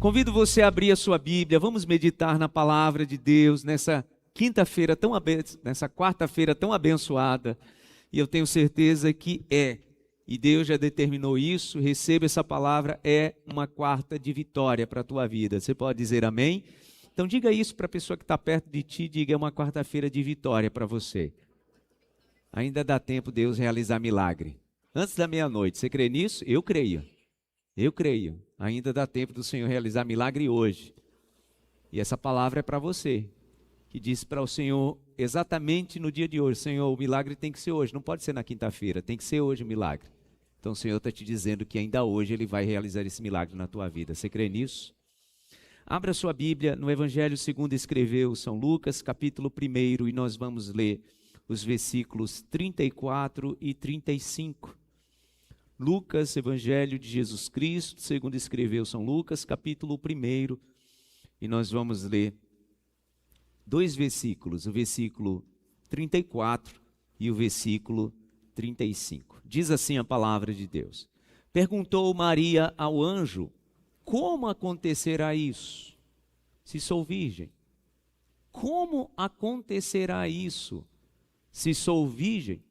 Convido você a abrir a sua Bíblia, vamos meditar na palavra de Deus nessa quinta-feira nessa quarta-feira tão abençoada. E eu tenho certeza que e Deus já determinou isso, receba essa palavra, é uma quarta de vitória para a tua vida. Você pode dizer amém? Então diga isso para a pessoa que está perto de ti, diga, é uma quarta-feira de vitória para você. Ainda dá tempo de Deus realizar milagre. Antes da meia-noite, você crê nisso? Eu creio. Eu creio. Ainda dá tempo do Senhor realizar milagre hoje. E essa palavra é para você, que diz para o Senhor exatamente no dia de hoje: Senhor, o milagre tem que ser hoje, não pode ser na quinta-feira, tem que ser hoje o milagre. Então o Senhor está te dizendo que ainda hoje Ele vai realizar esse milagre na tua vida. Você crê nisso? Abra sua Bíblia no Evangelho segundo escreveu São Lucas, capítulo 1, e nós vamos ler os versículos 34 e 35. Lucas, Evangelho de Jesus Cristo, segundo escreveu São Lucas, capítulo 1, e nós vamos ler dois versículos, o versículo 34 e o versículo 35. Diz assim a palavra de Deus: Perguntou Maria ao anjo: como acontecerá isso, se sou virgem? Como acontecerá isso, se sou virgem?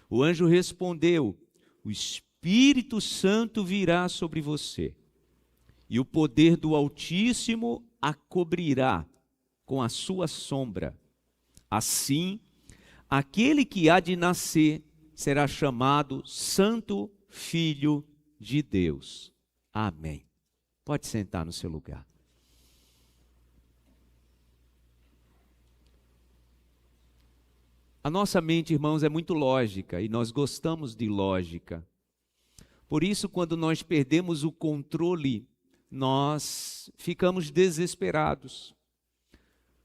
O anjo respondeu: o Espírito Santo virá sobre você, e o poder do Altíssimo a cobrirá com a sua sombra. Assim, aquele que há de nascer será chamado Santo Filho de Deus. Amém. Pode sentar no seu lugar. A nossa mente, irmãos, é muito lógica e nós gostamos de lógica. Por isso, quando nós perdemos o controle, nós ficamos desesperados.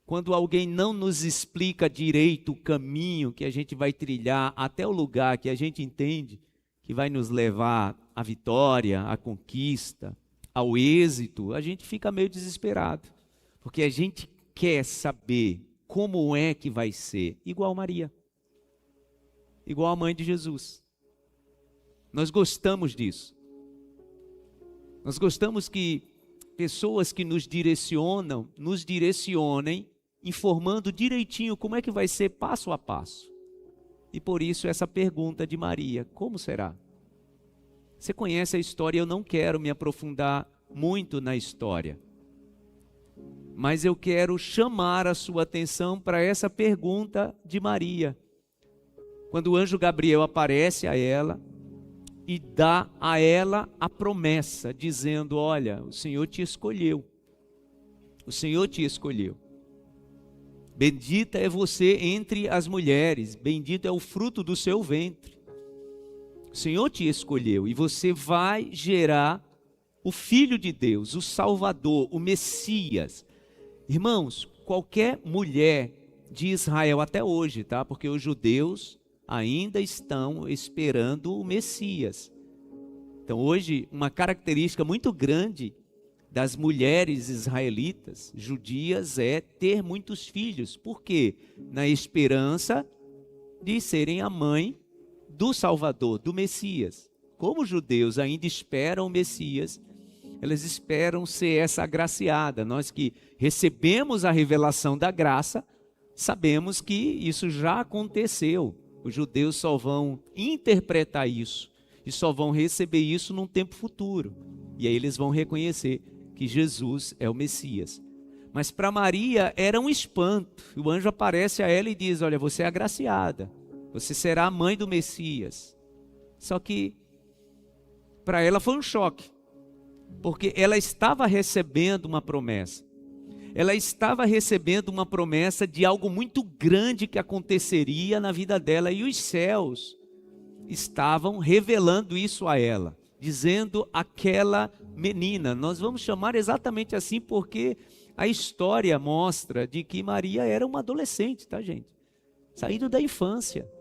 Quando alguém não nos explica direito o caminho que a gente vai trilhar até o lugar que a gente entende que vai nos levar à vitória, à conquista, ao êxito, a gente fica meio desesperado. Porque a gente quer saber como é que vai ser, igual Maria, igual a mãe de Jesus. Nós gostamos disso. Nós gostamos que pessoas que nos direcionem, informando direitinho como é que vai ser passo a passo. E por isso essa pergunta de Maria: como será? Você conhece a história, eu não quero me aprofundar muito na história. Mas eu quero chamar a sua atenção para essa pergunta de Maria. Quando o anjo Gabriel aparece a ela e dá a ela a promessa, dizendo: olha, o Senhor te escolheu. O Senhor te escolheu. Bendita é você entre as mulheres, bendito é o fruto do seu ventre. O Senhor te escolheu e você vai gerar o Filho de Deus, o Salvador, o Messias. Irmãos, qualquer mulher de Israel até hoje, tá? Porque os judeus ainda estão esperando o Messias. Então hoje, uma característica muito grande das mulheres israelitas, judias, é ter muitos filhos. Por quê? Na esperança de serem a mãe do Salvador, do Messias. Como os judeus ainda esperam o Messias, elas esperam ser essa agraciada. Nós que recebemos a revelação da graça, sabemos que isso já aconteceu. Os judeus só vão interpretar isso e só vão receber isso num tempo futuro. E aí eles vão reconhecer que Jesus é o Messias. Mas para Maria era um espanto. O anjo aparece a ela e diz: olha, você é agraciada, você será a mãe do Messias. Só que para ela foi um choque, porque ela estava recebendo uma promessa. Ela estava recebendo uma promessa de algo muito grande que aconteceria na vida dela, e os céus estavam revelando isso a ela, dizendo aquela menina. Nós vamos chamar exatamente assim porque a história mostra de que Maria era uma adolescente, tá, gente? Saindo da infância,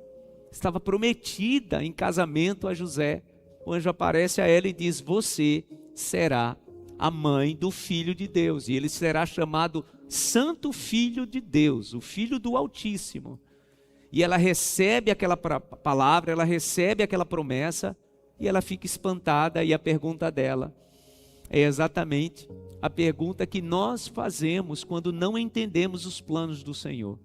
estava prometida em casamento a José. O anjo aparece a ela e diz: você será a mãe do Filho de Deus, e ele será chamado Santo Filho de Deus, o Filho do Altíssimo. E ela recebe aquela palavra, ela recebe aquela promessa, e ela fica espantada, e a pergunta dela é exatamente a pergunta que nós fazemos quando não entendemos os planos do Senhor.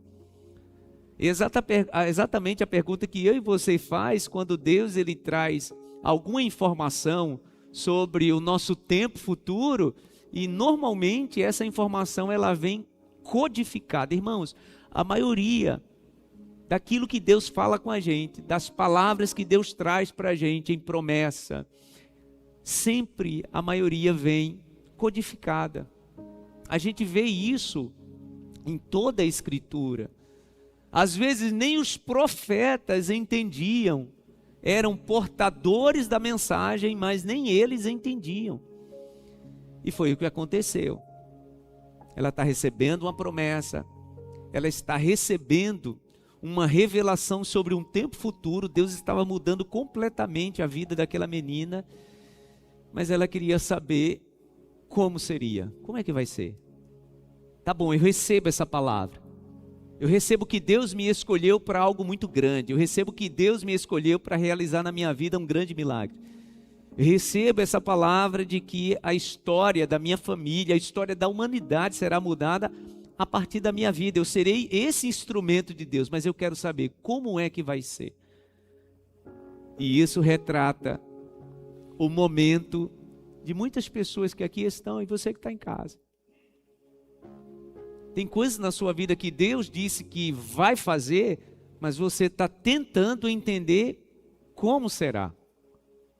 Exatamente a pergunta que eu e você faz quando Deus ele traz alguma informação sobre o nosso tempo futuro, e normalmente essa informação ela vem codificada. Irmãos, a maioria daquilo que Deus fala com a gente, das palavras que Deus traz para a gente em promessa, sempre a maioria vem codificada. A gente vê isso em toda a Escritura. Às vezes nem os profetas entendiam, eram portadores da mensagem, mas nem eles entendiam. E foi o que aconteceu. Ela está recebendo uma promessa, ela está recebendo uma revelação sobre um tempo futuro. Deus estava mudando completamente a vida daquela menina, mas ela queria saber como seria, como é que vai ser. Tá bom, eu recebo essa palavra. Eu recebo que Deus me escolheu para algo muito grande. Eu recebo que Deus me escolheu para realizar na minha vida um grande milagre. Eu recebo essa palavra de que a história da minha família, a história da humanidade será mudada a partir da minha vida. Eu serei esse instrumento de Deus, mas eu quero saber como é que vai ser. E isso retrata o momento de muitas pessoas que aqui estão e você que está em casa. Tem coisas na sua vida que Deus disse que vai fazer, mas você está tentando entender como será.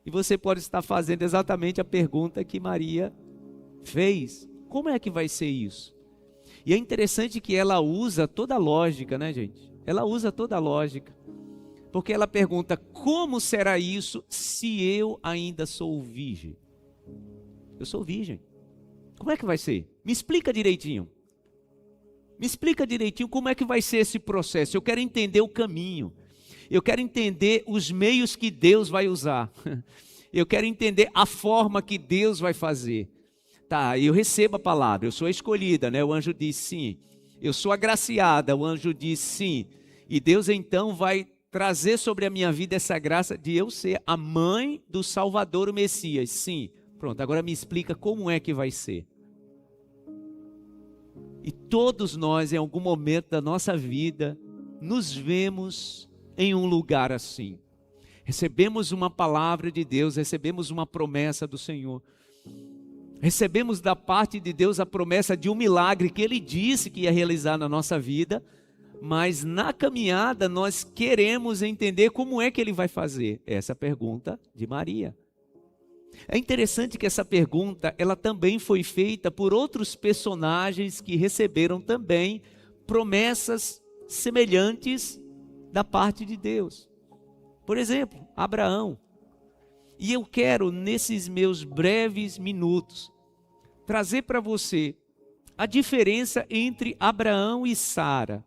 E você pode estar fazendo exatamente a pergunta que Maria fez. Como é que vai ser isso? E é interessante que ela usa toda a lógica, né, gente? Ela usa toda a lógica. Porque ela pergunta, como será isso se eu ainda sou virgem? Eu sou virgem. Como é que vai ser? Me explica direitinho. Me explica direitinho como é que vai ser esse processo. Eu quero entender o caminho. Eu quero entender os meios que Deus vai usar. Eu quero entender a forma que Deus vai fazer. Tá, eu recebo a palavra, eu sou a escolhida, né? O anjo diz sim. Eu sou agraciada, o anjo diz sim. E Deus então vai trazer sobre a minha vida essa graça de eu ser a mãe do Salvador, o Messias. Sim. Pronto, agora me explica como é que vai ser. E todos nós, em algum momento da nossa vida, nos vemos em um lugar assim. Recebemos uma palavra de Deus, recebemos uma promessa do Senhor. Recebemos da parte de Deus a promessa de um milagre que Ele disse que ia realizar na nossa vida, mas na caminhada nós queremos entender como é que Ele vai fazer. Essa é a pergunta de Maria. É interessante que essa pergunta, ela também foi feita por outros personagens que receberam também promessas semelhantes da parte de Deus. Por exemplo, Abraão. E eu quero, nesses meus breves minutos, trazer para você a diferença entre Abraão e Sara.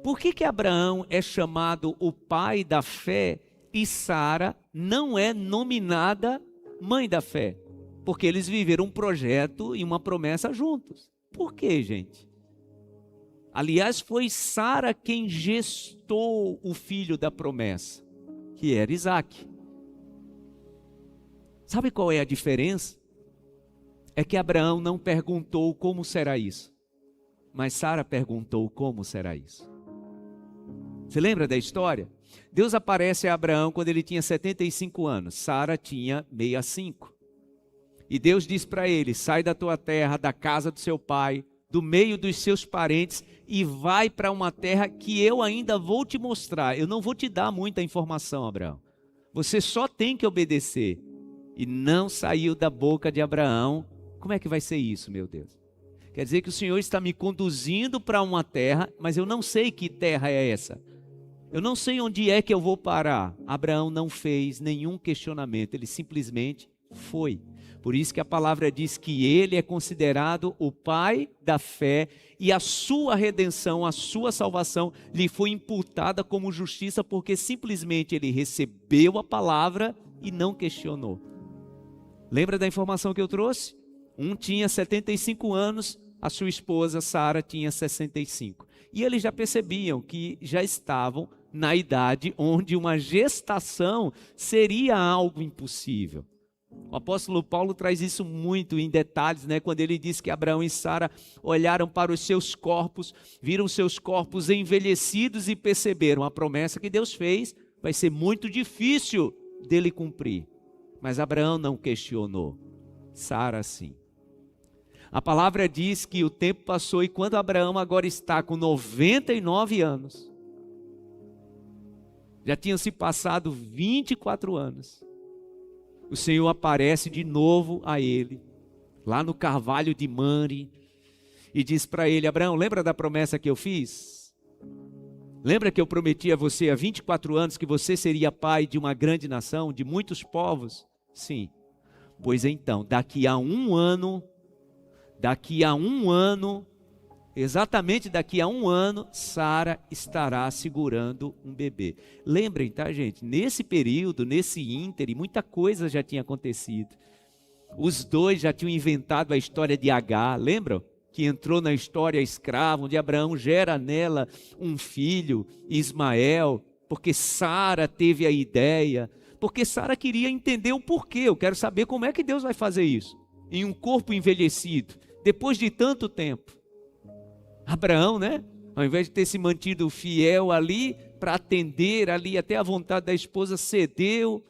Por que Abraão é chamado o pai da fé e Sara não é nominada mãe da fé? Porque eles viveram um projeto e uma promessa juntos. Por quê, gente? Aliás, foi Sara quem gestou o filho da promessa, que era Isaque. Sabe qual é a diferença? É que Abraão não perguntou como será isso, mas Sara perguntou como será isso. Você lembra da história? Deus aparece a Abraão quando ele tinha 75 anos, Sara tinha 65. E Deus diz para ele, sai da tua terra, da casa do seu pai, do meio dos seus parentes e vai para uma terra que eu ainda vou te mostrar. Eu não vou te dar muita informação, Abraão. Você só tem que obedecer. E não saiu da boca de Abraão. Como é que vai ser isso, meu Deus? Quer dizer que o Senhor está me conduzindo para uma terra, mas eu não sei que terra é essa. Eu não sei onde é que eu vou parar. Abraão não fez nenhum questionamento, ele simplesmente foi. Por isso que a palavra diz que ele é considerado o pai da fé e a sua redenção, a sua salvação lhe foi imputada como justiça porque simplesmente ele recebeu a palavra e não questionou. Lembra da informação que eu trouxe? Um tinha 75 anos, a sua esposa Sara tinha 65. E eles já percebiam que já estavam na idade onde uma gestação seria algo impossível. O apóstolo Paulo traz isso muito em detalhes, né? Quando ele diz que Abraão e Sara olharam para os seus corpos, viram seus corpos envelhecidos e perceberam a promessa que Deus fez vai ser muito difícil dele cumprir. Mas Abraão não questionou, Sara sim. A palavra diz que o tempo passou e quando Abraão agora está com 99 anos, já tinham se passado 24 anos, o Senhor aparece de novo a ele, lá no carvalho de Mamre, e diz para ele: Abraão, lembra da promessa que eu fiz? Lembra que eu prometi a você há 24 anos que você seria pai de uma grande nação, de muitos povos? Sim. Pois então, daqui a um ano, exatamente daqui a um ano, Sara estará segurando um bebê. Lembrem, tá, gente? Nesse período, nesse íntere, muita coisa já tinha acontecido. Os dois já tinham inventado a história de Agar, lembram? Que entrou na história escrava, onde Abraão gera nela um filho, Ismael, porque Sara teve a ideia, porque Sara queria entender o porquê. Eu quero saber como é que Deus vai fazer isso, em um corpo envelhecido, depois de tanto tempo. Abraão, né? Ao invés de ter se mantido fiel ali, para atender ali até a vontade da esposa, cedeu.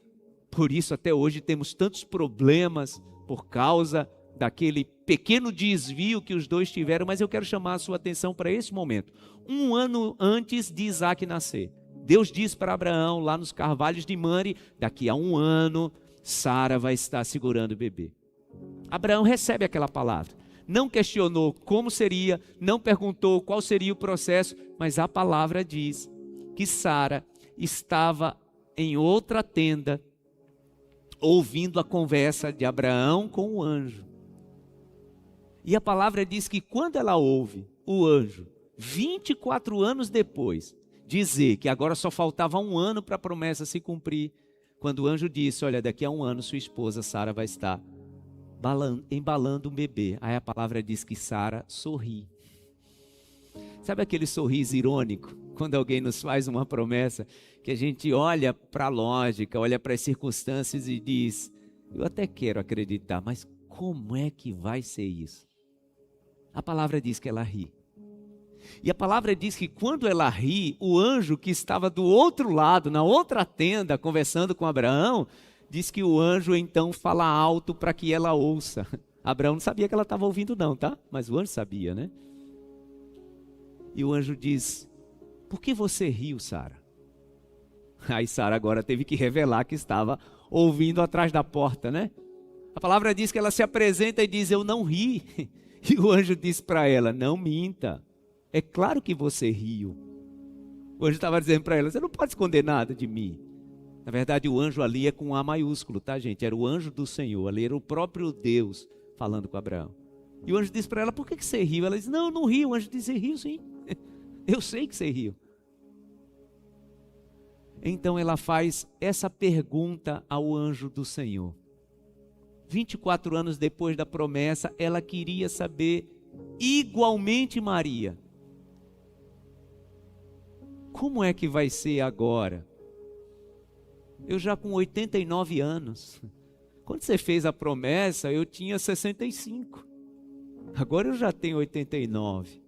Por isso até hoje temos tantos problemas, por causa daquele pequeno desvio que os dois tiveram. Mas eu quero chamar a sua atenção para esse momento. Um ano antes de Isaac nascer, Deus diz para Abraão, lá nos carvalhos de Mamre, daqui a um ano, Sara vai estar segurando o bebê. Abraão recebe aquela palavra. Não questionou como seria, não perguntou qual seria o processo, mas a palavra diz que Sara estava em outra tenda, ouvindo a conversa de Abraão com o anjo. E a palavra diz que quando ela ouve o anjo, 24 anos depois, dizer que agora só faltava um ano para a promessa se cumprir, quando o anjo disse: olha, daqui a um ano sua esposa Sara vai estar embalando um bebê. Aí a palavra diz que Sara sorri. Sabe aquele sorriso irônico, quando alguém nos faz uma promessa, que a gente olha para a lógica, olha para as circunstâncias e diz: eu até quero acreditar, mas como é que vai ser isso? A palavra diz que ela ri. E a palavra diz que quando ela ri, o anjo que estava do outro lado, na outra tenda, conversando com Abraão, diz que o anjo então fala alto para que ela ouça. Abraão não sabia que ela estava ouvindo não, tá? Mas o anjo sabia, né? E o anjo diz: por que você riu, Sara? Aí Sara agora teve que revelar que estava ouvindo atrás da porta, né? A palavra diz que ela se apresenta e diz: eu não ri. E o anjo diz para ela: não minta, é claro que você riu. O anjo estava dizendo para ela: você não pode esconder nada de mim. Na verdade, o anjo ali é com A maiúsculo, tá, gente? Era o anjo do Senhor, ali era o próprio Deus falando com Abraão. E o anjo disse para ela: por que você riu? Ela disse: não, não rio. O anjo disse: você riu sim. Eu sei que você riu. Então ela faz essa pergunta ao anjo do Senhor. 24 anos depois da promessa, ela queria saber igualmente Maria: como é que vai ser agora? Eu já com 89 anos. Quando você fez a promessa, eu tinha 65. Agora eu já tenho 89.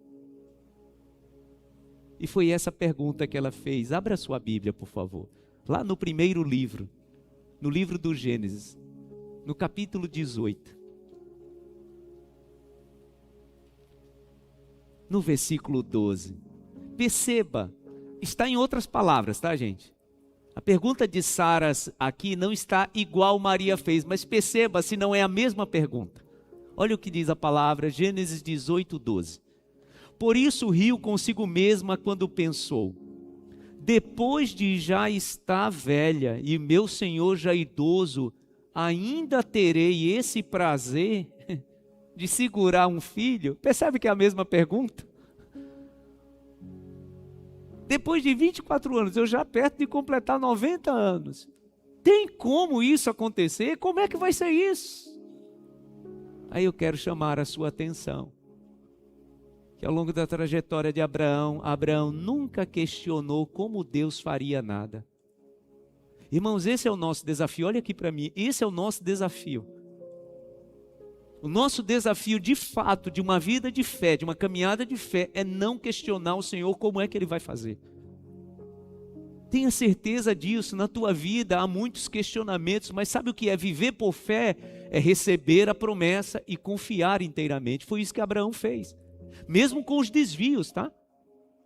E foi essa pergunta que ela fez. Abra sua Bíblia, por favor. Lá no primeiro livro, no livro do Gênesis, no capítulo 18. No versículo 12. Perceba, está em outras palavras, tá, gente? A pergunta de Sara aqui não está igual Maria fez, mas perceba se não é a mesma pergunta. Olha o que diz a palavra, Gênesis 18, 12. Por isso riu consigo mesma quando pensou: depois de já estar velha e meu senhor já idoso, ainda terei esse prazer de segurar um filho? Percebe que é a mesma pergunta? Depois de 24 anos, eu já perto de completar 90 anos. Tem como isso acontecer? Como é que vai ser isso? Aí eu quero chamar a sua atenção, que ao longo da trajetória de Abraão, Abraão nunca questionou como Deus faria nada. Irmãos, esse é o nosso desafio. Olha aqui para mim, esse é o nosso desafio. O nosso desafio, de fato, de uma vida de fé, de uma caminhada de fé, é não questionar o Senhor como é que Ele vai fazer. Tenha certeza disso. Na tua vida há muitos questionamentos, mas sabe o que é viver por fé? É receber a promessa e confiar inteiramente. Foi isso que Abraão fez, mesmo com os desvios, tá?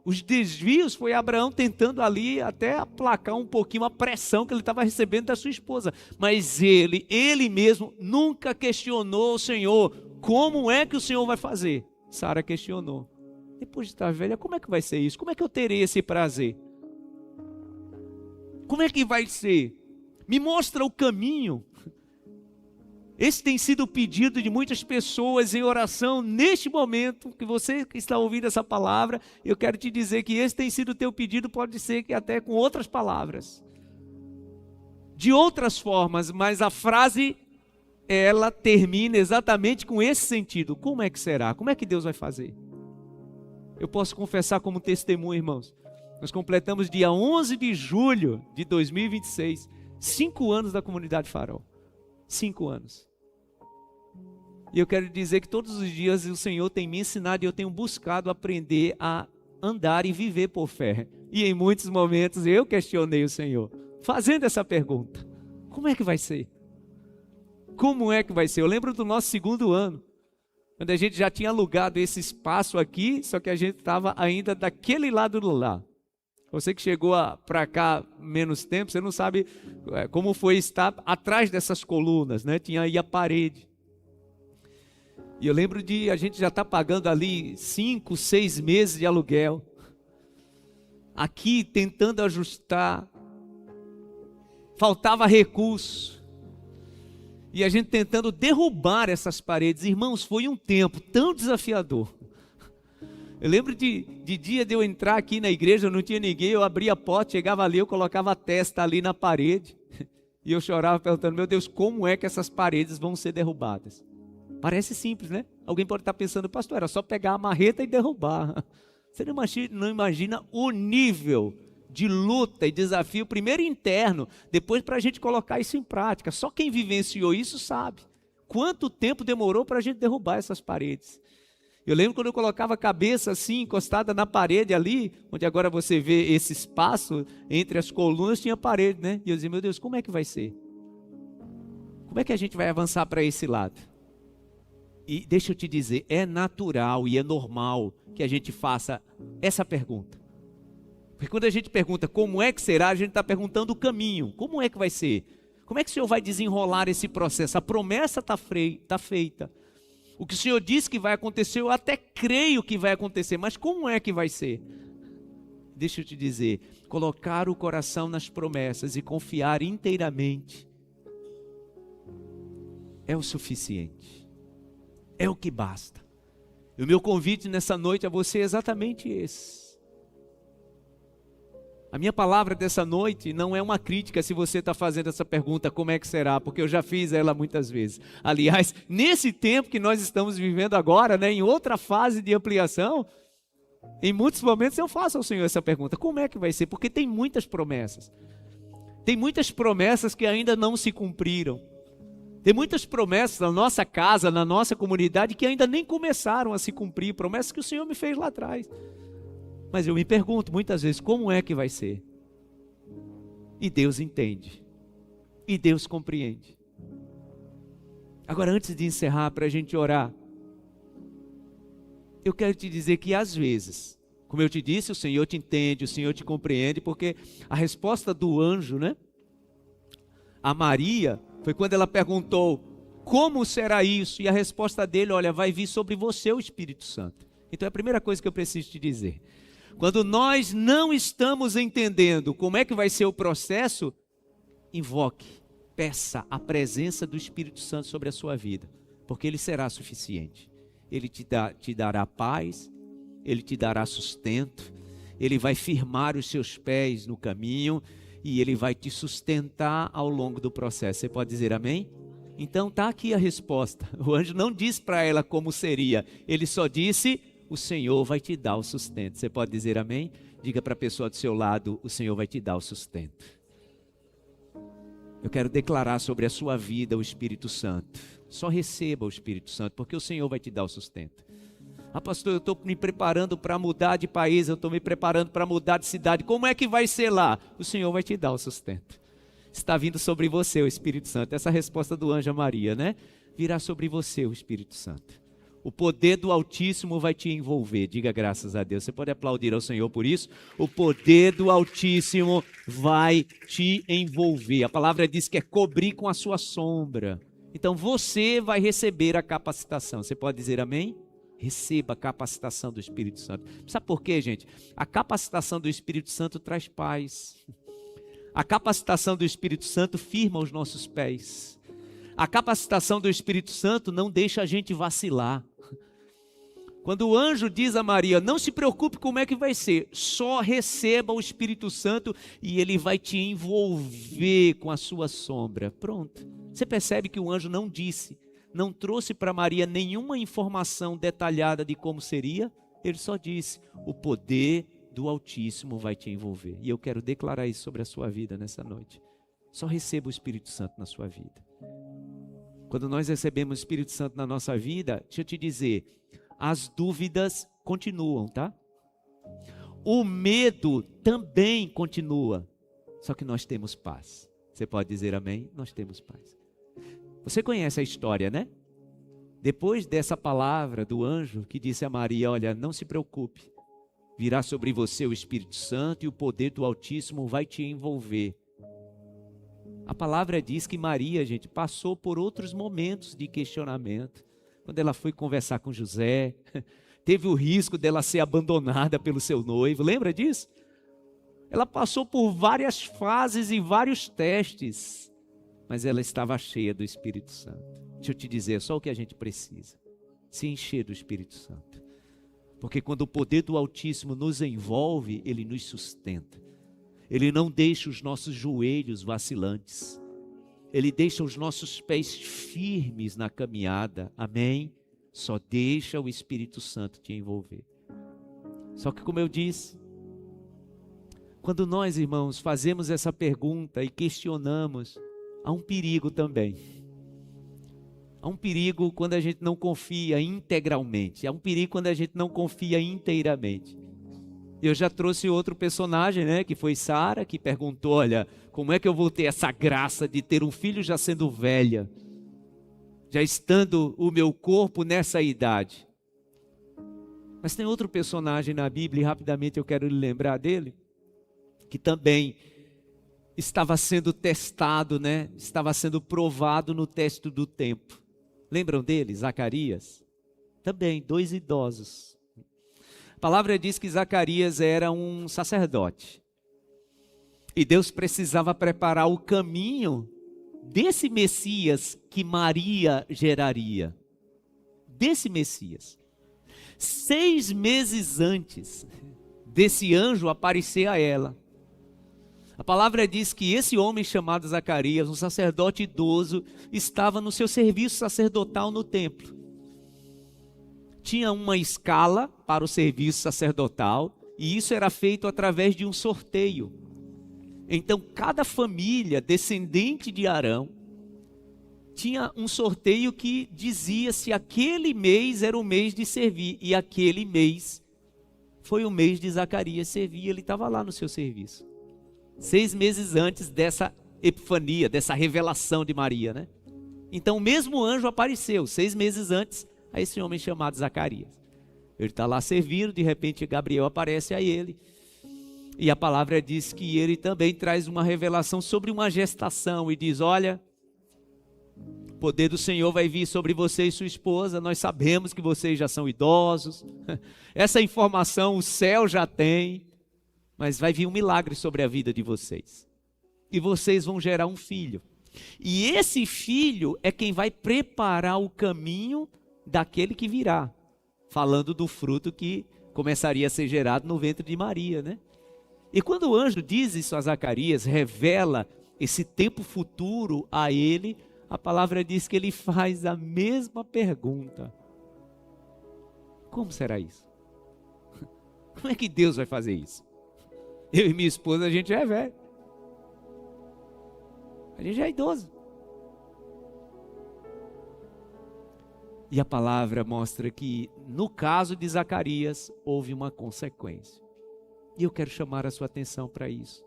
Os desvios foi Abraão tentando ali até aplacar um pouquinho a pressão que ele estava recebendo da sua esposa. Mas ele mesmo nunca questionou o Senhor. Como é que o Senhor vai fazer? Sara questionou. Depois de estar velha, como é que vai ser isso? Como é que eu terei esse prazer? Como é que vai ser? Me mostra o caminho. Esse tem sido o pedido de muitas pessoas em oração neste momento, que você que está ouvindo essa palavra, eu quero te dizer que esse tem sido o teu pedido, pode ser que até com outras palavras, de outras formas, mas a frase, ela termina exatamente com esse sentido. Como é que será? Como é que Deus vai fazer? Eu posso confessar como testemunho, irmãos, nós completamos dia 11 de julho de 2026, 5 anos da Comunidade Farol, 5 anos. E eu quero dizer que todos os dias o Senhor tem me ensinado e eu tenho buscado aprender a andar e viver por fé. E em muitos momentos eu questionei o Senhor, fazendo essa pergunta: como é que vai ser? Como é que vai ser? Eu lembro do nosso 2º ano, quando a gente já tinha alugado esse espaço aqui, só que a gente estava ainda daquele lado do lá. Você que chegou para cá menos tempo, você não sabe como foi estar atrás dessas colunas, né? Tinha aí a parede. E eu lembro de a gente já estar pagando ali 5, 6 meses de aluguel. Aqui tentando ajustar. Faltava recurso. E a gente tentando derrubar essas paredes. Irmãos, foi um tempo tão desafiador. Eu lembro de dia de eu entrar aqui na igreja, não tinha ninguém, eu abria a porta, chegava ali, eu colocava a testa ali na parede. E eu chorava perguntando: meu Deus, como é que essas paredes vão ser derrubadas? Parece simples, né? Alguém pode estar pensando: pastor, era só pegar a marreta e derrubar. Você não imagina o nível de luta e desafio, primeiro interno, depois para a gente colocar isso em prática. Só quem vivenciou isso sabe quanto tempo demorou para a gente derrubar essas paredes. Eu lembro quando eu colocava a cabeça assim, encostada na parede ali, onde agora você vê esse espaço entre as colunas, tinha parede, né? E eu dizia: meu Deus, como é que vai ser? Como é que a gente vai avançar para esse lado? E deixa eu te dizer, é natural e é normal que a gente faça essa pergunta. Porque quando a gente pergunta como é que será, a gente está perguntando o caminho. Como é que vai ser? Como é que o Senhor vai desenrolar esse processo? A promessa está feita. O que o Senhor disse que vai acontecer, eu até creio que vai acontecer, mas como é que vai ser? Deixa eu te dizer, colocar o coração nas promessas e confiar inteiramente é o suficiente. É o que basta. E o meu convite nessa noite a você é exatamente esse. A minha palavra dessa noite não é uma crítica se você está fazendo essa pergunta, como é que será? Porque eu já fiz ela muitas vezes. Aliás, nesse tempo que nós estamos vivendo agora, né, em outra fase de ampliação, em muitos momentos eu faço ao Senhor essa pergunta: como é que vai ser? Porque tem muitas promessas. Tem muitas promessas que ainda não se cumpriram. Tem muitas promessas na nossa casa, na nossa comunidade, que ainda nem começaram a se cumprir. Promessas que o Senhor me fez lá atrás. Mas eu me pergunto muitas vezes, como é que vai ser? E Deus entende. E Deus compreende. Agora, antes de encerrar, para a gente orar, eu quero te dizer que às vezes, como eu te disse, o Senhor te entende, o Senhor te compreende, porque a resposta do anjo, né, a Maria, foi quando ela perguntou: como será isso? E a resposta dele: olha, vai vir sobre você o Espírito Santo. Então é a primeira coisa que eu preciso te dizer. Quando nós não estamos entendendo como é que vai ser o processo, invoque, peça a presença do Espírito Santo sobre a sua vida, porque ele será suficiente. Ele te dará paz, ele te dará sustento, ele vai firmar os seus pés no caminho e ele vai te sustentar ao longo do processo. Você pode dizer amém? Então está aqui a resposta. O anjo não disse para ela como seria, ele só disse: o Senhor vai te dar o sustento. Você pode dizer amém? Diga para a pessoa do seu lado: o Senhor vai te dar o sustento. Eu quero declarar sobre a sua vida o Espírito Santo. Só receba o Espírito Santo, porque o Senhor vai te dar o sustento. Ah, pastor, eu estou me preparando para mudar de país, eu estou me preparando para mudar de cidade. Como é que vai ser lá? O Senhor vai te dar o sustento. Está vindo sobre você o Espírito Santo. Essa é a resposta do anjo a Maria, né? Virá sobre você o Espírito Santo. O poder do Altíssimo vai te envolver. Diga graças a Deus. Você pode aplaudir ao Senhor por isso? O poder do Altíssimo vai te envolver. A palavra diz que é cobrir com a sua sombra. Então você vai receber a capacitação. Você pode dizer amém? Receba a capacitação do Espírito Santo. Sabe por quê, gente? A capacitação do Espírito Santo traz paz. A capacitação do Espírito Santo firma os nossos pés. A capacitação do Espírito Santo não deixa a gente vacilar. Quando o anjo diz a Maria, não se preocupe como é que vai ser, só receba o Espírito Santo e ele vai te envolver com a sua sombra. Pronto. Você percebe que o anjo não disse, não trouxe para Maria nenhuma informação detalhada de como seria, ele só disse, o poder do Altíssimo vai te envolver. E eu quero declarar isso sobre a sua vida nessa noite. Só receba o Espírito Santo na sua vida. Quando nós recebemos o Espírito Santo na nossa vida, deixa eu te dizer, as dúvidas continuam, tá? O medo também continua, só que nós temos paz. Você pode dizer amém? Nós temos paz. Você conhece a história, né? Depois dessa palavra do anjo que disse a Maria, olha, não se preocupe, virá sobre você o Espírito Santo e o poder do Altíssimo vai te envolver. A palavra diz que Maria, gente, passou por outros momentos de questionamento. Quando ela foi conversar com José, teve o risco dela ser abandonada pelo seu noivo, lembra disso? Ela passou por várias fases e vários testes, mas ela estava cheia do Espírito Santo. Deixa eu te dizer, só o que a gente precisa, se encher do Espírito Santo. Porque quando o poder do Altíssimo nos envolve, ele nos sustenta. Ele não deixa os nossos joelhos vacilantes. Ele deixa os nossos pés firmes na caminhada. Amém? Só deixa o Espírito Santo te envolver. Só que como eu disse, quando nós, irmãos, fazemos essa pergunta e questionamos, há um perigo também. Há um perigo quando a gente não confia integralmente. Há um perigo quando a gente não confia inteiramente. Eu já trouxe outro personagem, né, que foi Sara, que perguntou, olha, como é que eu vou ter essa graça de ter um filho já sendo velha, já estando o meu corpo nessa idade? Mas tem outro personagem na Bíblia, e rapidamente eu quero lhe lembrar dele, que também estava sendo testado, né, estava sendo provado no teste do tempo. Lembram dele? Zacarias? Também, 2 idosos. A palavra diz que Zacarias era um sacerdote. E Deus precisava preparar o caminho desse Messias que Maria geraria. Desse Messias. 6 meses antes desse anjo aparecer a ela, a palavra diz que esse homem chamado Zacarias, um sacerdote idoso, estava no seu serviço sacerdotal no templo. Tinha uma escala para o serviço sacerdotal e isso era feito através de um sorteio. Então cada família descendente de Arão tinha um sorteio que dizia se aquele mês era o mês de servir, e aquele mês foi o mês de Zacarias servir, ele estava lá no seu serviço. 6 meses antes dessa epifania, dessa revelação de Maria, né? Então o mesmo anjo apareceu 6 meses antes a esse homem chamado Zacarias. Ele está lá servindo, de repente Gabriel aparece a ele. E a palavra diz que ele também traz uma revelação sobre uma gestação e diz, olha, o poder do Senhor vai vir sobre você e sua esposa, nós sabemos que vocês já são idosos, essa informação o céu já tem, mas vai vir um milagre sobre a vida de vocês. E vocês vão gerar um filho. E esse filho é quem vai preparar o caminho daquele que virá. Falando do fruto que começaria a ser gerado no ventre de Maria, né? E quando o anjo diz isso a Zacarias, revela esse tempo futuro a ele, a palavra diz que ele faz a mesma pergunta. Como será isso? Como é que Deus vai fazer isso? Eu e minha esposa, a gente já é velho. A gente já é idoso. E a palavra mostra que, no caso de Zacarias, houve uma consequência. E eu quero chamar a sua atenção para isso.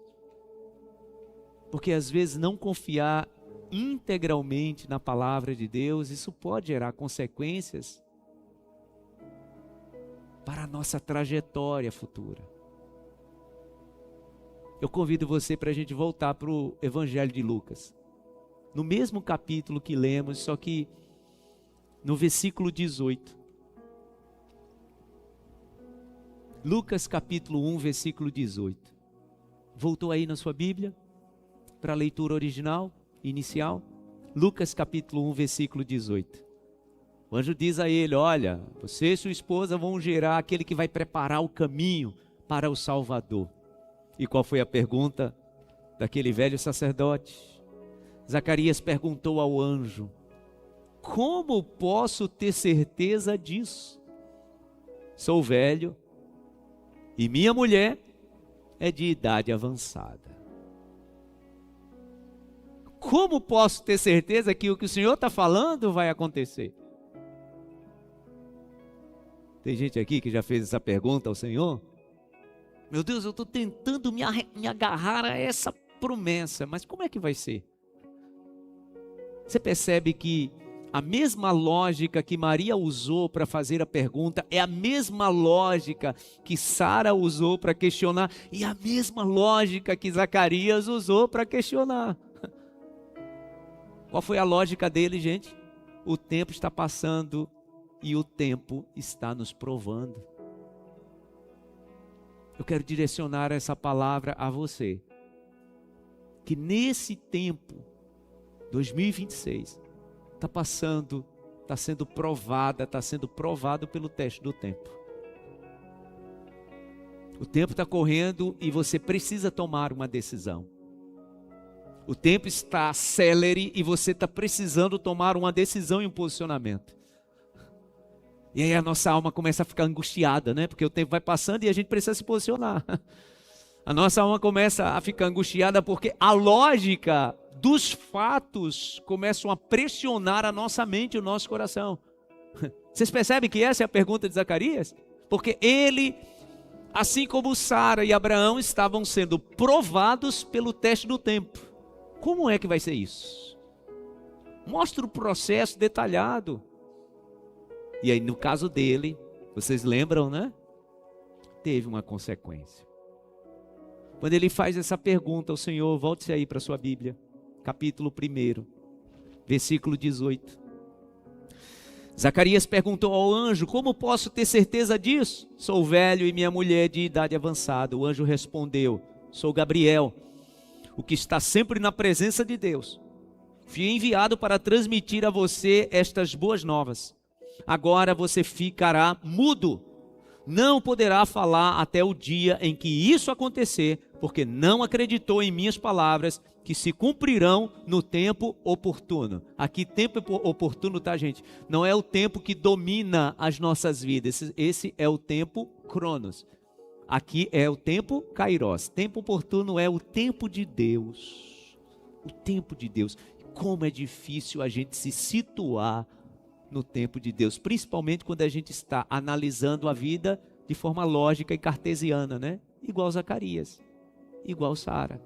Porque às vezes não confiar integralmente na palavra de Deus, isso pode gerar consequências para a nossa trajetória futura. Eu convido você para a gente voltar para o Evangelho de Lucas. No mesmo capítulo que lemos, só que no versículo 18. Lucas capítulo 1, versículo 18. Voltou aí na sua Bíblia? Para a leitura original, inicial? Lucas capítulo 1, versículo 18. O anjo diz a ele: olha, você e sua esposa vão gerar aquele que vai preparar o caminho para o Salvador. E qual foi a pergunta daquele velho sacerdote? Zacarias perguntou ao anjo: como posso ter certeza disso? Sou velho e minha mulher é de idade avançada. Como posso ter certeza que o que o Senhor está falando vai acontecer? Tem gente aqui que já fez essa pergunta ao Senhor. Meu Deus, eu estou tentando me agarrar a essa promessa, mas como é que vai ser? Você percebe que a mesma lógica que Maria usou para fazer a pergunta é a mesma lógica que Sara usou para questionar e a mesma lógica que Zacarias usou para questionar. Qual foi a lógica dele, gente? O tempo está passando e o tempo está nos provando. Eu quero direcionar essa palavra a você, que nesse tempo, 2026, está passando, está sendo provada, está sendo provado pelo teste do tempo. O tempo está correndo e você precisa tomar uma decisão. O tempo está célere e você está precisando tomar uma decisão e um posicionamento. E aí a nossa alma começa a ficar angustiada, né? Porque o tempo vai passando e a gente precisa se posicionar. A nossa alma começa a ficar angustiada porque a lógica dos fatos começam a pressionar a nossa mente e o nosso coração. Vocês percebem que essa é a pergunta de Zacarias? Porque ele, assim como Sara e Abraão, estavam sendo provados pelo teste do tempo. Como é que vai ser isso? Mostra o processo detalhado. E aí no caso dele, vocês lembram, né? Teve uma consequência. Quando ele faz essa pergunta ao Senhor, volte-se aí para a sua Bíblia, capítulo 1, versículo 18. Zacarias perguntou ao anjo: como posso ter certeza disso? Sou velho e minha mulher de idade avançada. O anjo respondeu: sou Gabriel, o que está sempre na presença de Deus. Fui enviado para transmitir a você estas boas novas. Agora você ficará mudo, não poderá falar até o dia em que isso acontecer, porque não acreditou em minhas palavras, que se cumprirão no tempo oportuno. Aqui tempo oportuno, tá, gente? Não é o tempo que domina as nossas vidas, esse é o tempo Cronos. Aqui é o tempo Kairos. Tempo oportuno é o tempo de Deus. O tempo de Deus. Como é difícil a gente se situar no tempo de Deus, principalmente quando a gente está analisando a vida de forma lógica e cartesiana, né? Igual Zacarias, igual Sara.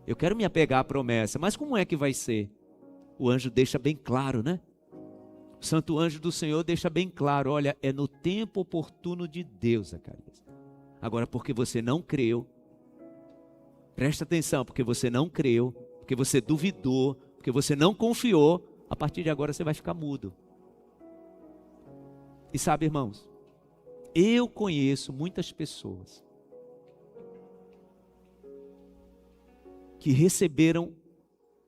Eu quero me apegar à promessa, mas como é que vai ser? O anjo deixa bem claro, né? O santo anjo do Senhor deixa bem claro: olha, é no tempo oportuno de Deus, Zacarias. Agora, porque você não creu, presta atenção, porque você não creu, porque você duvidou, porque você não confiou, a partir de agora você vai ficar mudo. E sabe, irmãos, eu conheço muitas pessoas que receberam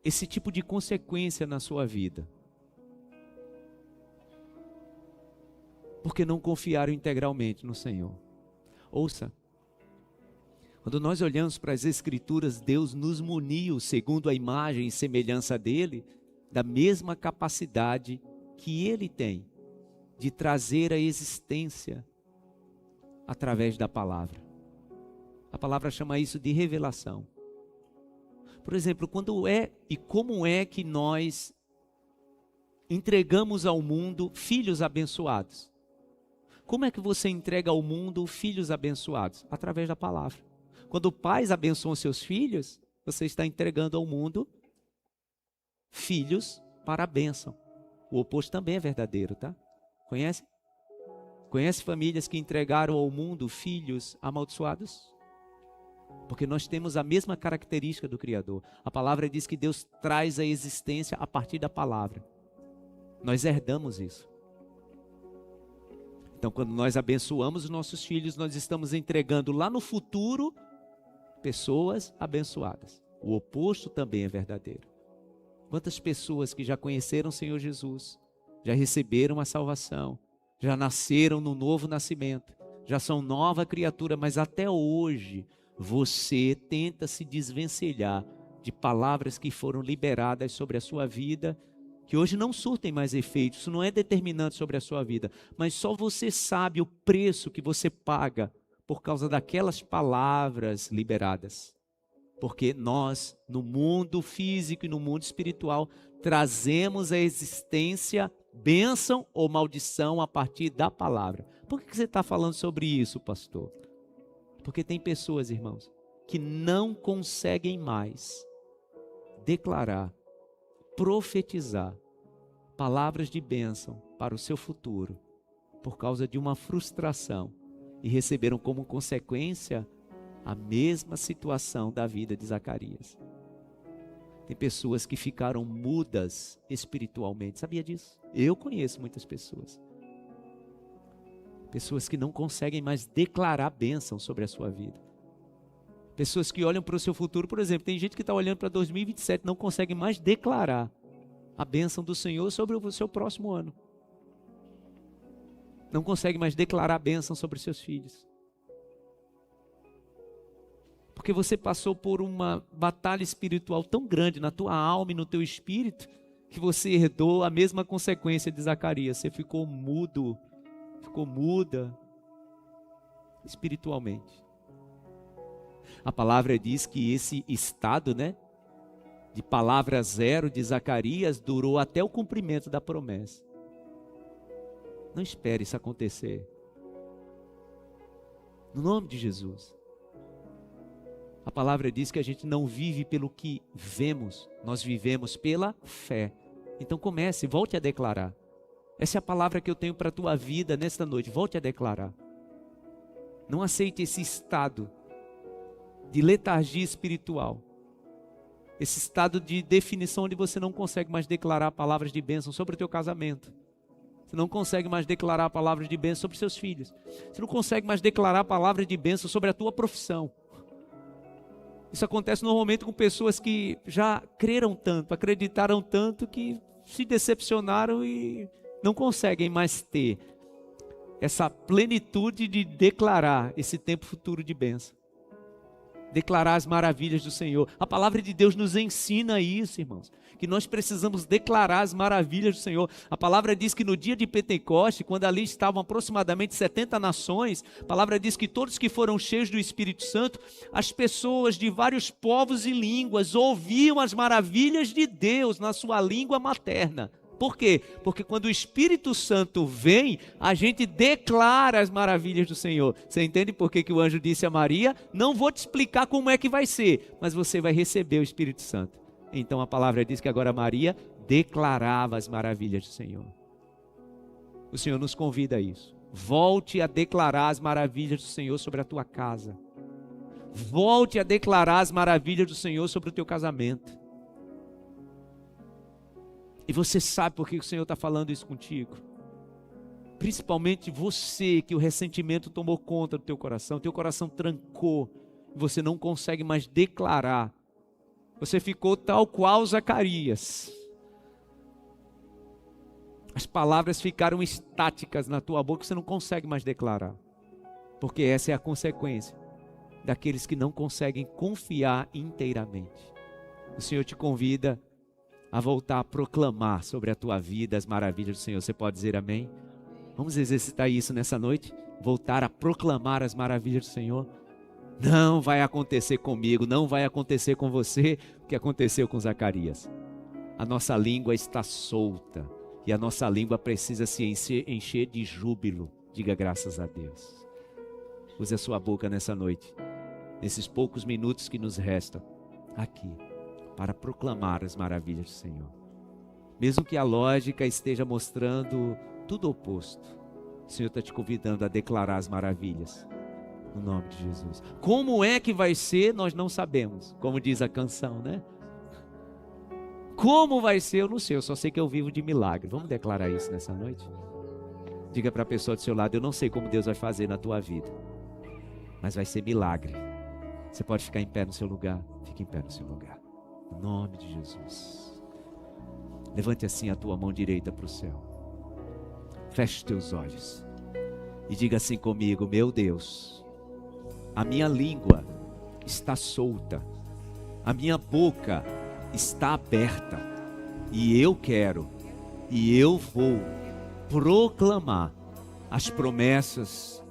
esse tipo de consequência na sua vida, porque não confiaram integralmente no Senhor. Ouça, quando nós olhamos para as Escrituras, Deus nos muniu, segundo a imagem e semelhança dele, da mesma capacidade que ele tem de trazer a existência através da palavra. A palavra chama isso de revelação. Por exemplo, como é que nós entregamos ao mundo filhos abençoados? Como é que você entrega ao mundo filhos abençoados? Através da palavra. Quando pais abençoam seus filhos, você está entregando ao mundo filhos para a bênção. O oposto também é verdadeiro, tá? Conhece? Conhece famílias que entregaram ao mundo filhos amaldiçoados? Porque nós temos a mesma característica do Criador. A palavra diz que Deus traz a existência a partir da palavra. Nós herdamos isso. Então, quando nós abençoamos os nossos filhos, nós estamos entregando lá no futuro pessoas abençoadas. O oposto também é verdadeiro. Quantas pessoas que já conheceram o Senhor Jesus, já receberam a salvação, já nasceram no novo nascimento, já são nova criatura, mas até hoje você tenta se desvencilhar de palavras que foram liberadas sobre a sua vida, que hoje não surtem mais efeito. Isso não é determinante sobre a sua vida, mas só você sabe o preço que você paga por causa daquelas palavras liberadas. Porque nós, no mundo físico e no mundo espiritual, trazemos à existência bênção ou maldição a partir da palavra. Por que você está falando sobre isso, pastor? Porque tem pessoas, irmãos, que não conseguem mais declarar, profetizar palavras de bênção para o seu futuro por causa de uma frustração e receberam como consequência a mesma situação da vida de Zacarias. Tem pessoas que ficaram mudas espiritualmente, sabia disso? Eu conheço muitas pessoas. Pessoas que não conseguem mais declarar bênção sobre a sua vida. Pessoas que olham para o seu futuro, por exemplo, tem gente que está olhando para 2027 e não consegue mais declarar a bênção do Senhor sobre o seu próximo ano. Não consegue mais declarar a bênção sobre seus filhos. Porque você passou por uma batalha espiritual tão grande na tua alma e no teu espírito, que você herdou a mesma consequência de Zacarias. Você ficou mudo, ficou muda espiritualmente. A palavra diz que esse estado, de palavra zero de Zacarias durou até o cumprimento da promessa. Não espere isso acontecer. No nome de Jesus. A palavra diz que a gente não vive pelo que vemos, nós vivemos pela fé. Então comece, volte a declarar. Essa é a palavra que eu tenho para a tua vida nesta noite, volte a declarar. Não aceite esse estado de letargia espiritual. Esse estado de definição onde você não consegue mais declarar palavras de bênção sobre o teu casamento. Você não consegue mais declarar palavras de bênção sobre seus filhos. Você não consegue mais declarar palavras de bênção sobre a tua profissão. Isso acontece normalmente com pessoas que já creram tanto, acreditaram tanto, que se decepcionaram e não conseguem mais ter essa plenitude de declarar esse tempo futuro de bênção. Declarar as maravilhas do Senhor. A palavra de Deus nos ensina isso, irmãos, que nós precisamos declarar as maravilhas do Senhor. A palavra diz que no dia de Pentecoste, quando ali estavam aproximadamente 70 nações, a palavra diz que todos que foram cheios do Espírito Santo, as pessoas de vários povos e línguas ouviam as maravilhas de Deus na sua língua materna. Por quê? Porque quando o Espírito Santo vem, a gente declara as maravilhas do Senhor. Você entende por que o anjo disse a Maria? Não vou te explicar como é que vai ser, mas você vai receber o Espírito Santo. Então a palavra diz que agora Maria declarava as maravilhas do Senhor. O Senhor nos convida a isso. Volte a declarar as maravilhas do Senhor sobre a tua casa. Volte a declarar as maravilhas do Senhor sobre o teu casamento. E você sabe por que o Senhor está falando isso contigo? Principalmente você, que o ressentimento tomou conta do teu coração trancou, você não consegue mais declarar. Você ficou tal qual Zacarias. As palavras ficaram estáticas na tua boca, você não consegue mais declarar. Porque essa é a consequência daqueles que não conseguem confiar inteiramente. O Senhor te convida a voltar a proclamar sobre a tua vida as maravilhas do Senhor. Você pode dizer amém? Vamos exercitar isso nessa noite? Voltar a proclamar as maravilhas do Senhor? Não vai acontecer comigo, não vai acontecer com você o que aconteceu com Zacarias. A nossa língua está solta e a nossa língua precisa se encher de júbilo. Diga graças a Deus. Use a sua boca nessa noite, nesses poucos minutos que nos restam aqui, para proclamar as maravilhas do Senhor. Mesmo que a lógica esteja mostrando tudo oposto, o Senhor está te convidando a declarar as maravilhas. No nome de Jesus. Como é que vai ser, nós não sabemos. Como diz a canção, né? Como vai ser, eu não sei. Eu só sei que eu vivo de milagre. Vamos declarar isso nessa noite? Diga para a pessoa do seu lado: eu não sei como Deus vai fazer na tua vida, mas vai ser milagre. Você pode ficar em pé no seu lugar. Fique em pé no seu lugar. No nome de Jesus. Levante assim a tua mão direita para o céu. Feche os teus olhos. E diga assim comigo: meu Deus, a minha língua está solta, a minha boca está aberta, e eu quero, e eu vou proclamar as promessas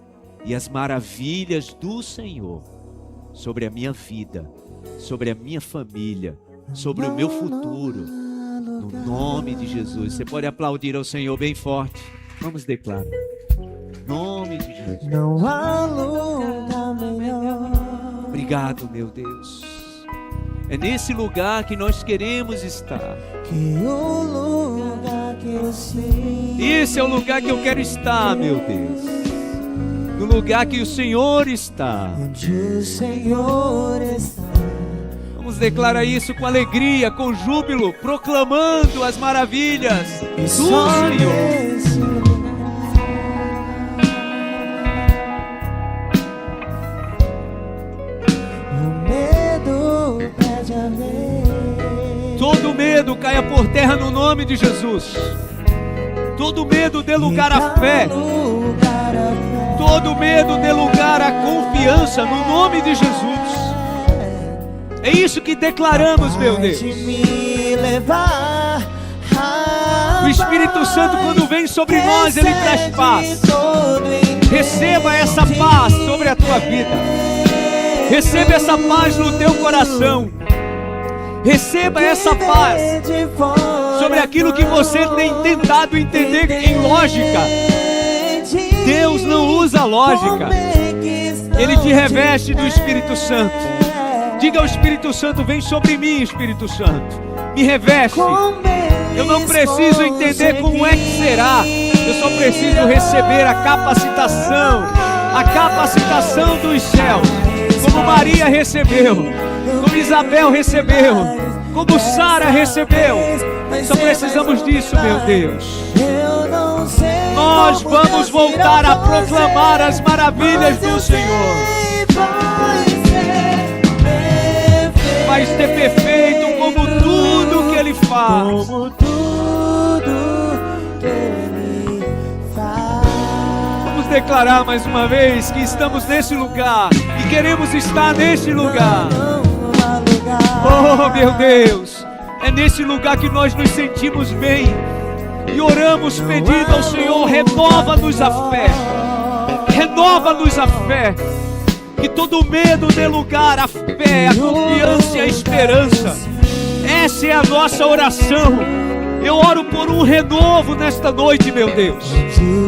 e as maravilhas do Senhor sobre a minha vida, sobre a minha família, sobre o meu futuro, no nome de Jesus. Você pode aplaudir ao Senhor bem forte. Vamos declarar. Nome de Jesus. Não há lugar melhor. Obrigado, meu Deus. É nesse lugar que nós queremos estar. Que o lugar que eu sei. Esse é o lugar que eu quero estar, meu Deus. No lugar que o Senhor está. Onde o Senhor está. Vamos declarar isso com alegria, com júbilo, proclamando as maravilhas do Senhor. Todo medo caia por terra no nome de Jesus. Todo medo dê lugar à fé. Todo medo dê lugar à confiança no nome de Jesus. É isso que declaramos, meu Deus. O Espírito Santo, quando vem sobre nós, Ele traz paz. Receba essa paz sobre a tua vida. Receba essa paz no teu coração. Receba essa paz sobre aquilo que você tem tentado entender em lógica. Deus não usa lógica. Ele te reveste do Espírito Santo. Diga ao Espírito Santo: vem sobre mim, Espírito Santo. Me reveste. Eu não preciso entender como é que será. Eu só preciso receber a capacitação dos céus. Como Maria recebeu, como Isabel recebeu, como Sara recebeu. Só precisamos disso, meu Deus. Nós vamos voltar a proclamar as maravilhas do Senhor. Vai ser perfeito como tudo que Ele faz. Vamos declarar mais uma vez que estamos nesse lugar e queremos estar nesse lugar. Oh, meu Deus, é nesse lugar que nós nos sentimos bem e oramos pedindo ao Senhor: renova-nos a fé, renova-nos a fé, que todo medo dê lugar à fé, à confiança e à esperança. Essa é a nossa oração. Eu oro por um renovo nesta noite, meu Deus.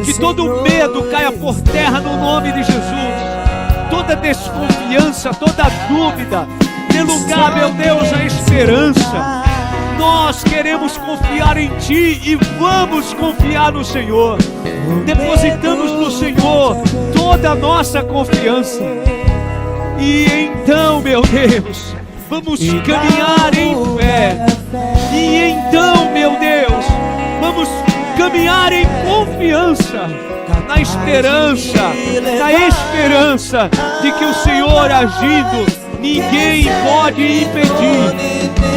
Que todo medo caia por terra no nome de Jesus. Toda desconfiança, toda dúvida, dê lugar, meu Deus, à esperança. Nós queremos confiar em Ti e vamos confiar no Senhor. Depositamos no Senhor toda a nossa confiança. E então, meu Deus, vamos caminhar em fé. E então, meu Deus, vamos caminhar em confiança, na esperança de que o Senhor agindo, ninguém pode impedir.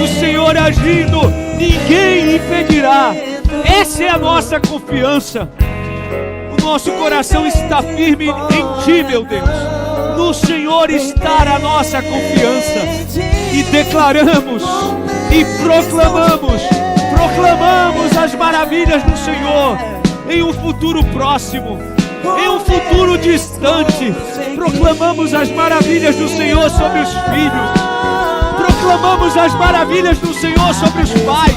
O Senhor agindo, ninguém impedirá. Essa é a nossa confiança. O nosso coração está firme em Ti, meu Deus. No Senhor está a nossa confiança. E declaramos e proclamamos as maravilhas do Senhor em um futuro próximo, em um futuro futuro distante. Proclamamos as maravilhas do Senhor sobre os filhos. Proclamamos as maravilhas do Senhor sobre os pais.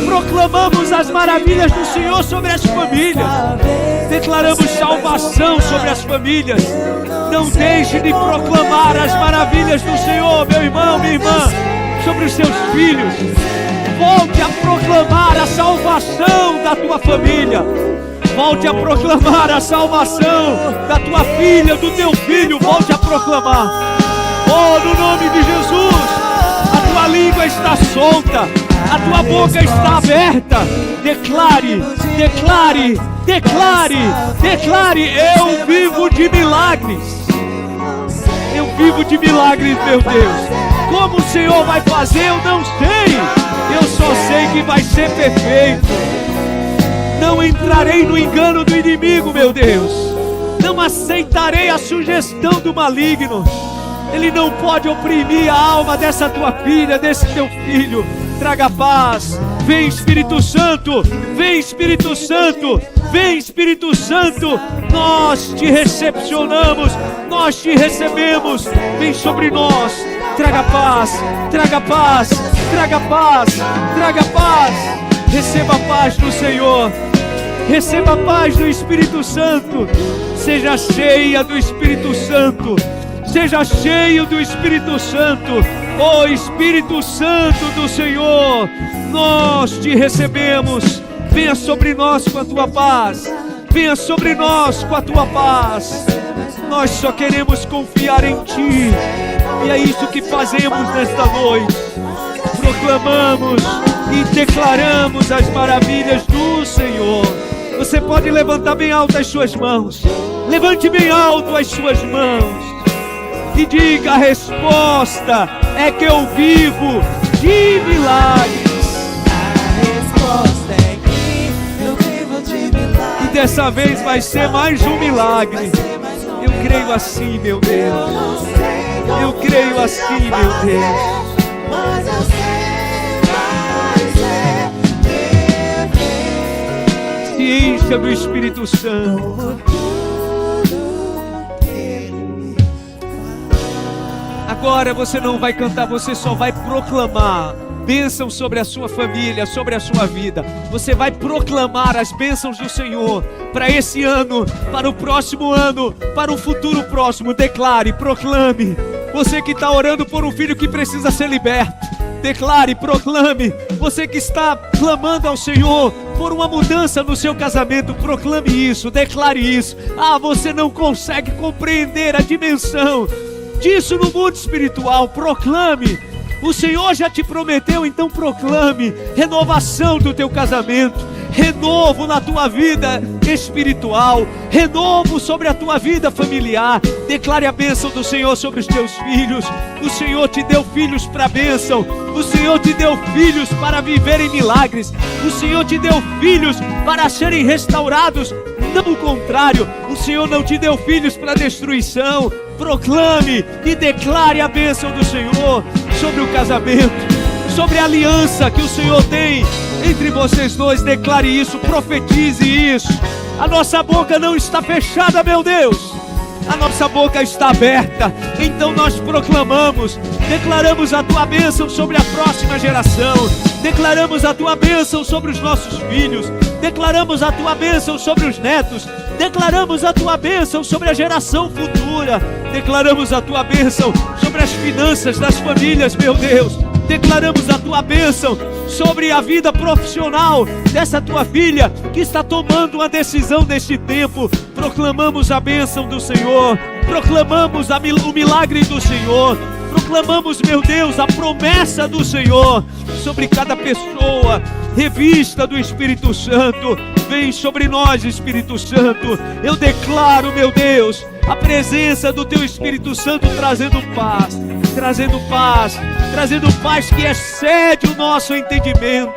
Proclamamos as maravilhas do Senhor sobre as famílias. Declaramos salvação sobre as famílias. Não deixe de proclamar as maravilhas do Senhor, meu irmão, minha irmã, sobre os seus filhos. Volte a proclamar a salvação da tua família. Volte a proclamar a salvação da tua filha, do teu filho. Volte a proclamar. Oh, no nome de Jesus, a tua língua está solta, a tua boca está aberta. Declare, declare, declare, declare. Eu vivo de milagres. Eu vivo de milagres, meu Deus. Como o Senhor vai fazer, eu não sei. Eu só sei que vai ser perfeito. Não entrarei no engano do inimigo, meu Deus. Não aceitarei a sugestão do maligno. Ele não pode oprimir a alma dessa tua filha, desse teu filho. Traga paz. Vem, Espírito Santo. Vem, Espírito Santo. Vem, Espírito Santo. Nós te recepcionamos. Nós te recebemos. Vem sobre nós. Traga paz. Traga paz. Traga paz. Traga paz. Receba a paz do Senhor. Receba a paz do Espírito Santo. Seja cheia do Espírito Santo. Seja cheio do Espírito Santo. Ó Espírito Santo do Senhor, nós te recebemos. Venha sobre nós com a tua paz. Venha sobre nós com a tua paz. Nós só queremos confiar em ti. E é isso que fazemos nesta noite. Proclamamos e declaramos as maravilhas do Senhor. Você pode levantar bem alto as suas mãos. Levante bem alto as suas mãos. E diga: a resposta é que eu vivo de milagres. A resposta é que eu vivo de milagres. E dessa vez vai ser mais um milagre. Eu creio assim, meu Deus. Eu creio assim, meu Deus. Mas eu sei, vai ser perfeito. Se encha do Espírito Santo. Agora você não vai cantar, você só vai proclamar bênção sobre a sua família, sobre a sua vida. Você vai proclamar as bênçãos do Senhor para esse ano, para o próximo ano, para o futuro próximo. Declare, proclame. Você que está orando por um filho que precisa ser liberto, declare, proclame. Você que está clamando ao Senhor por uma mudança no seu casamento, proclame isso, declare isso. Ah, você não consegue compreender a dimensão disso no mundo espiritual, proclame. O Senhor já te prometeu, então proclame renovação do teu casamento, renovo na tua vida espiritual, renovo sobre a tua vida familiar. Declare a bênção do Senhor sobre os teus filhos. O Senhor te deu filhos para bênção. O Senhor te deu filhos para viverem milagres. O Senhor te deu filhos para serem restaurados. Não o contrário, o Senhor não te deu filhos para destruição. Proclame e declare a bênção do Senhor sobre o casamento, sobre a aliança que o Senhor tem entre vocês dois. Declare isso, profetize isso. A nossa boca não está fechada, meu Deus. A nossa boca está aberta. Então nós proclamamos, declaramos a tua bênção sobre a próxima geração. Declaramos a tua bênção sobre os nossos filhos. Declaramos a tua bênção sobre os netos. Declaramos a tua bênção sobre a geração futura. Declaramos a tua bênção sobre as finanças das famílias, meu Deus. Declaramos a tua bênção sobre a vida profissional dessa tua filha que está tomando uma decisão neste tempo. Proclamamos a bênção do Senhor. Proclamamos o milagre do Senhor. Proclamamos, meu Deus, a promessa do Senhor sobre cada pessoa. Revista do Espírito Santo. Vem sobre nós, Espírito Santo. Eu declaro, meu Deus, a presença do teu Espírito Santo trazendo paz. Trazendo paz. Trazendo paz que excede o nosso entendimento.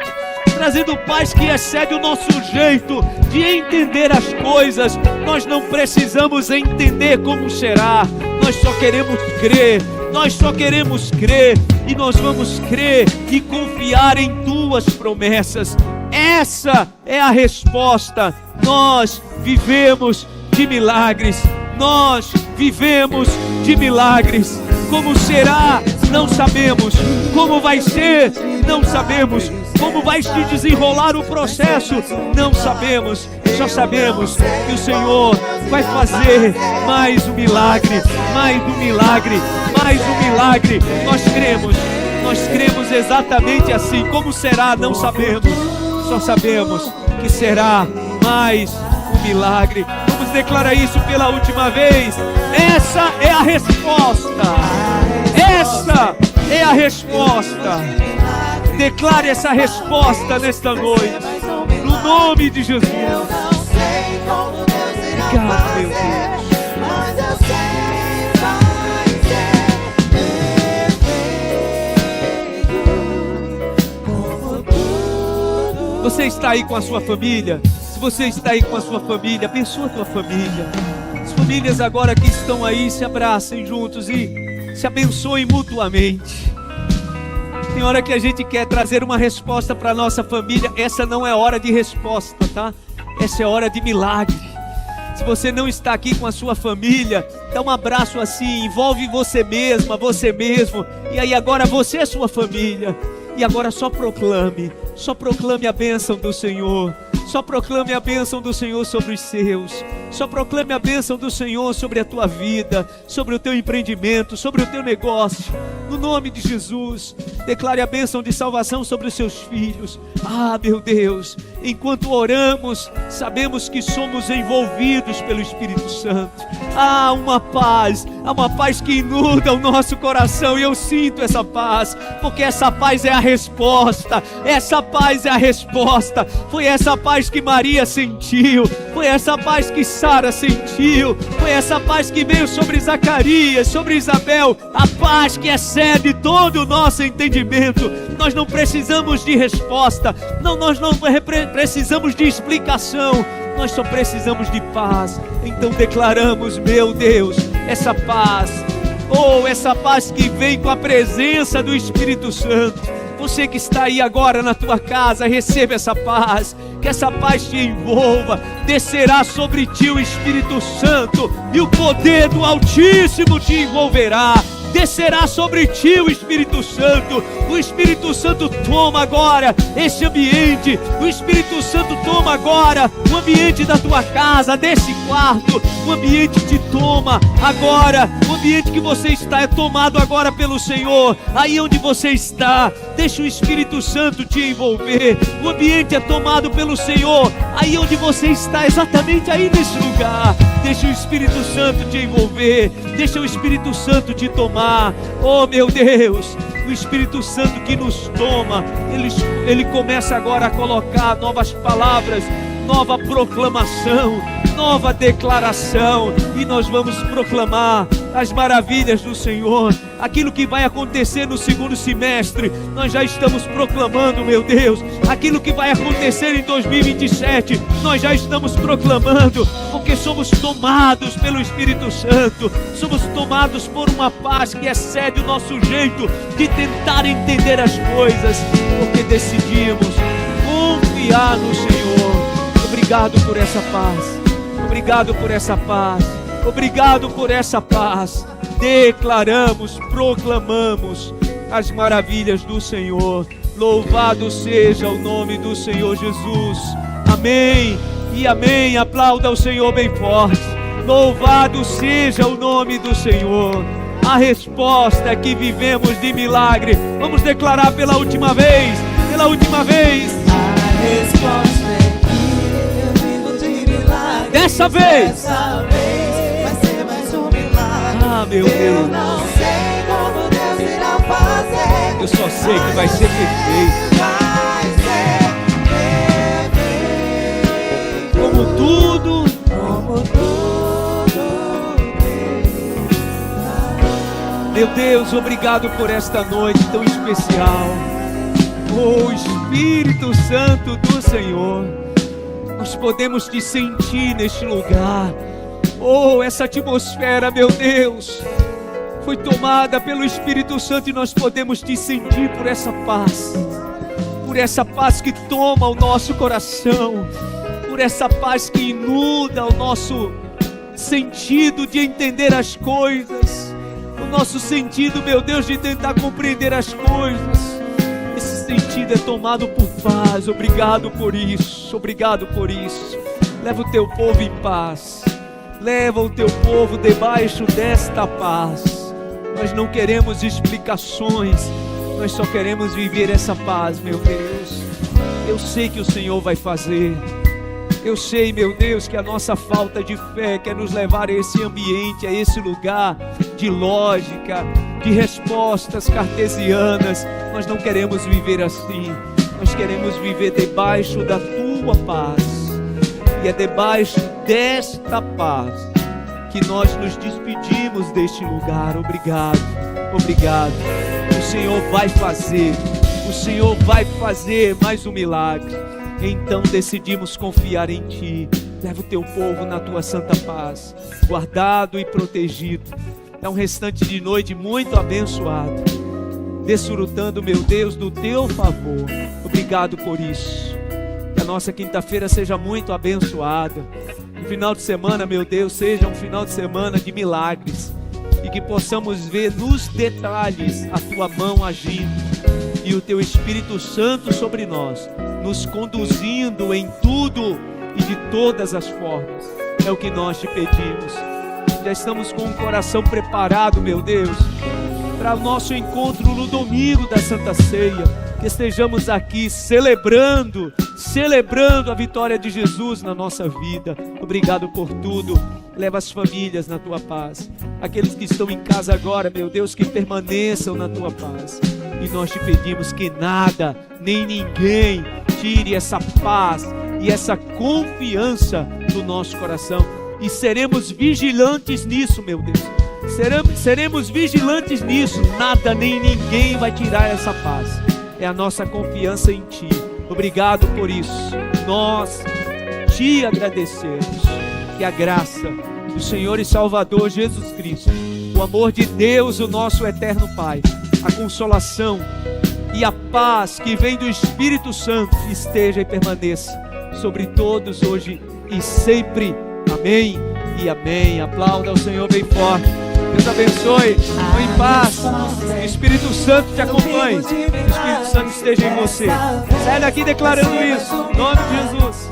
Trazendo paz que excede o nosso jeito de entender as coisas. Nós não precisamos entender como será. Nós só queremos crer. Nós só queremos crer. E nós vamos crer e confiar em tuas promessas. Essa é a resposta. Nós vivemos de milagres. Nós vivemos de milagres. Como será? Não sabemos. Como vai ser? Não sabemos. Como vai se desenrolar o processo? Não sabemos. Só sabemos que o Senhor vai fazer mais um milagre, mais um milagre, mais um milagre. Nós cremos exatamente assim. Como será? Não sabemos. Só sabemos que será mais um milagre. Vamos declarar isso pela última vez. Essa é a resposta. Essa é a resposta. Declare essa resposta nesta noite, no nome de Jesus. Obrigado, meu Deus. Você está aí com a sua família? Se você está aí com a sua família, abençoa a tua família. As famílias agora que estão aí, se abracem juntos e se abençoem mutuamente. Tem hora que a gente quer trazer uma resposta para a nossa família. Essa não é hora de resposta, tá? Essa é hora de milagre. Se você não está aqui com a sua família, dá um abraço assim, envolve você mesma, você mesmo. E aí agora você é sua família. E agora só proclame a bênção do Senhor. Só proclame a bênção do Senhor sobre os seus. Só proclame a bênção do Senhor sobre a tua vida, sobre o teu empreendimento, sobre o teu negócio. No nome de Jesus, declare a bênção de salvação sobre os seus filhos. Ah, meu Deus, enquanto oramos, sabemos que somos envolvidos pelo Espírito Santo. Há uma paz que inunda o nosso coração, e eu sinto essa paz, porque essa paz é a resposta. Essa paz é a resposta. Foi essa paz que Maria sentiu, foi essa paz que Sara sentiu, foi essa paz que veio sobre Zacarias, sobre Isabel, a paz que excede todo o nosso entendimento. Nós não precisamos de resposta, nós não precisamos de explicação, nós só precisamos de paz. Então declaramos, meu Deus, essa paz, essa paz que vem com a presença do Espírito Santo. Você que está aí agora na tua casa, receba essa paz, que essa paz te envolva. Descerá sobre ti o Espírito Santo, e o poder do Altíssimo te envolverá. Descerá sobre ti o Espírito Santo. O Espírito Santo toma agora esse ambiente. O Espírito Santo toma agora o ambiente da tua casa, desse quarto. O ambiente te toma agora. O ambiente que você está é tomado agora pelo Senhor. Aí onde você está, deixa o Espírito Santo te envolver. O ambiente é tomado pelo Senhor. Aí onde você está, exatamente aí nesse lugar, deixa o Espírito Santo te envolver. Deixa o Espírito Santo te tomar. Oh, meu Deus, o Espírito Santo que nos toma, ele começa agora a colocar novas palavras, nova proclamação, nova declaração, e nós vamos proclamar as maravilhas do Senhor. Aquilo que vai acontecer no segundo semestre, nós já estamos proclamando, meu Deus. Aquilo que vai acontecer em 2027, nós já estamos proclamando, porque somos tomados pelo Espírito Santo, somos tomados por uma paz que excede o nosso jeito de tentar entender as coisas, porque decidimos confiar no Senhor. Obrigado por essa paz. Obrigado por essa paz. Obrigado por essa paz. Declaramos, proclamamos as maravilhas do Senhor. Louvado seja o nome do Senhor Jesus. Amém e amém. Aplauda o Senhor bem forte. Louvado seja o nome do Senhor. A resposta é que vivemos de milagre. Vamos declarar pela última vez. Pela última vez. A resposta é que eu vivo de milagre. Dessa vez. Dessa vez vai ser mais um milagre. Ah, meu Deus. Eu não sei como Deus irá fazer. Eu só sei que vai ser perfeito. Vai ser perfeito. Como tudo. Meu Deus, obrigado por esta noite tão especial. Oh, Espírito Santo do Senhor, nós podemos te sentir neste lugar. Oh, essa atmosfera, meu Deus, foi tomada pelo Espírito Santo, e nós podemos te sentir por essa paz que toma o nosso coração, por essa paz que inunda o sentido de entender as coisas, o nosso sentido, meu Deus, de tentar compreender as coisas. Esse sentido é tomado por paz. Obrigado por isso, obrigado por isso. Leva o teu povo em paz, leva o teu povo debaixo desta paz. Nós não queremos explicações, nós só queremos viver essa paz, meu Deus. Eu sei que o Senhor vai fazer. Eu sei, meu Deus, que a nossa falta de fé quer nos levar a esse ambiente, a esse lugar de lógica, de respostas cartesianas. Nós não queremos viver assim. Nós queremos viver debaixo da tua paz. E é debaixo desta paz que nós nos despedimos deste lugar. Obrigado, obrigado. O Senhor vai fazer. O Senhor vai fazer mais um milagre. Então decidimos confiar em Ti. Leva o Teu povo na Tua santa paz, guardado e protegido. É um restante de noite muito abençoado, desfrutando, meu Deus, do Teu favor. Obrigado por isso. Que a nossa quinta-feira seja muito abençoada. O final de semana, meu Deus, seja um final de semana de milagres. E que possamos ver nos detalhes a Tua mão agindo e o Teu Espírito Santo sobre nós, nos conduzindo em tudo e de todas as formas. É o que nós Te pedimos. Já estamos com o coração preparado, meu Deus, para o nosso encontro no domingo da Santa Ceia. Que estejamos aqui celebrando a vitória de Jesus na nossa vida. Obrigado por tudo. Leva as famílias na Tua paz. Aqueles que estão em casa agora, meu Deus, que permaneçam na Tua paz. E nós Te pedimos que nada, nem ninguém tire essa paz e essa confiança do nosso coração. E seremos vigilantes nisso, meu Deus. Seremos vigilantes nisso. Nada nem ninguém vai tirar essa paz. É a nossa confiança em Ti. Obrigado por isso. Nós Te agradecemos. Que a graça do Senhor e Salvador Jesus Cristo, o amor de Deus, o nosso eterno Pai, a consolação e a paz que vem do Espírito Santo esteja e permaneça sobre todos hoje e sempre. Amém e amém. Aplauda ao Senhor bem forte. Deus abençoe. Vão em paz. O Espírito Santo te acompanhe. O Espírito Santo esteja em você. Sai daqui declarando isso. Em nome de Jesus.